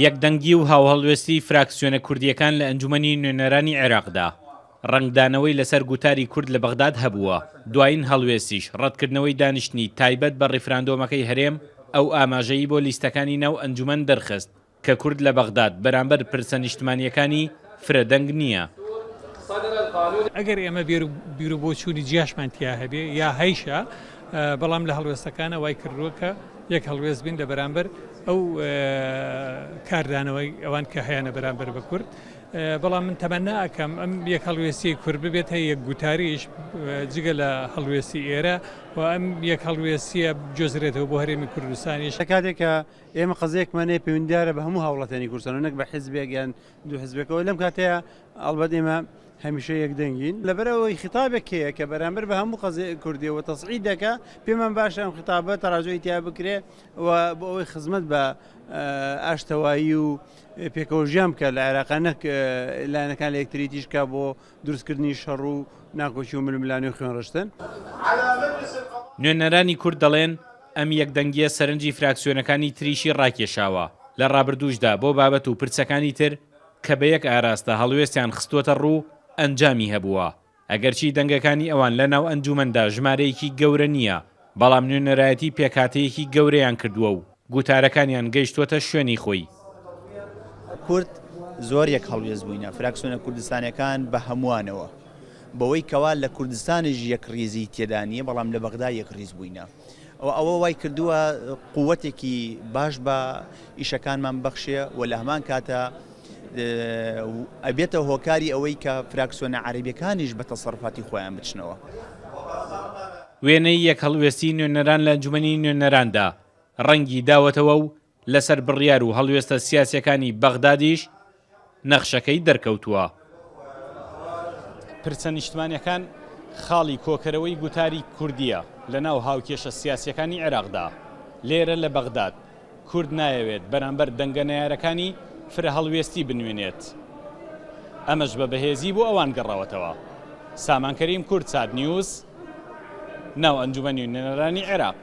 یەکدەنگی و هاوهەڵوێستی فراکسیۆنە کوردیەکان لە ئەنجومەنی نوێنەرانی عێراقدا ڕنگدانەوەی لەسەر گوتاری کورد لە بەغداد هەبووە. دوایین هەڵوێستیش ڕەتکردنەوەی دانیشتنی تایبەت بە ڕیفراندۆمەکەی هەرێم ئەو ئاماژەیی بۆ لیستەکانی ناو ئەنجومەن دەرخست کە کورد لە بەغداد بەرامبەر پرسە نیشتمانیەکانی فرەدەنگ نییە. ئەگەر ئێمە بیر و بۆچوونی جیاشمان تیا هەبێ یا هەیشە، بەڵام لە هەڵوێستەکانە وای کردووە کە یەک هەڵوێست بین لە بەرامبەر ئەو کاردانەوەی ئەوان کە هەیەە بەرامبەر بە کورد. بەڵام من تەمەنا ئەەکەم ئەم یەک هەڵوێستی کورد ببێت هەیە یەک گوتاریش جگە لە هەڵوێستی ئێرە و ئەم یەک هەڵوێستیە جۆزرێتەوە بۆ هەرێمی کوردستانیش. کاتێکە ئێمە قەزەیەکمانێ پەیوەندیدارە بە هەموو هاوڵاتیانی کوردستان و نەک بە حیزبێک یان دوو حیزبێکەوە لەم کاتەیە ئەڵبەت ئێمە هەمیشە یەکدەنگین لەبەرەوەی خیتابێک هەیە کە بەرامبەر بە هەموو قەزەی کوردیەوە تەسعید دەکا پێمان باشە ئەم خیتابە تەڕاجۆی تیا بکرێ و بۆ ئەوەی خزمەت بە ئاشتەوایی و پێکەوە ژیان بکە لە عێراق نەک لایەنەکان لە یەکتریتیشکە بۆ دروستکردنی شەڕ و ناکۆچی و ململانی و خوێنڕشتن. نوێنەرانی کورد دەڵێن ئەم یەکدەنگیە سەرنجی فراکسیۆنەکانی تریشی ڕاکێشاوە لە ڕابردووشدا بۆ بابەت و پرسەکانی تر کە بە یەک ئاراستە هەڵوێستیان خستووەتە ڕوو ئەنجامی هەبووە. ئەگەرچی دەنگەکانی ئەوان لە ناو ئەنجومەندا ژمارەیەکی گەورە نییە، بەڵام نوێنەرایەتی پێکاتەیەکی گەورەیان کردووە و گوتارەکانیان گەیشتووەتە شوێنی خۆی. کورد زۆر یەک هەڵوێست بووینە فراکسیۆنە کوردستانەکان بە هەمووانەوە بەوەی کەوا لە کوردستانیش یەک ڕێزی تێدانیە، بەڵام لە بەغدا یەک ڕێز بووینە. ئەوە وای کردووە قووەتێکی باش بە ئیشەکانمان بەخشێ و لە هەمان کاتە ئەبێتە هۆکاری ئەوەی کە فراکسیۆنە عەرەبیەکانیش بە تەسەڕوفاتی خۆیان بچنەوە. وێنەی یەک هەڵوێستی نوێنەران لە ئەنجومەنی نوێنەراندا ڕەنگی داوەتەوە و لەسەر بڕیار و هەڵوێستە سیاسیەکانی بەغدادیش نەخشەکەی دەرکەوتووە. پرسە نیشتمانیەکان خاڵی کۆکەرەوەی گوتاری کوردیە لە ناو هاوکێشە سیاسیەکانی عێراقدا. لێرە لە بەغداد کورد نایەوێت بەرامبەر دەنگە نەیارەکانی فرە هەڵوێستی بنوێنێت. ئەمەش بە بەهێزی بۆ ئەوان گەڕاوەتەوە. سامان کەریم کورد سات نیوز، ناو ئەنجومەنی نوێنەرانی عێراق.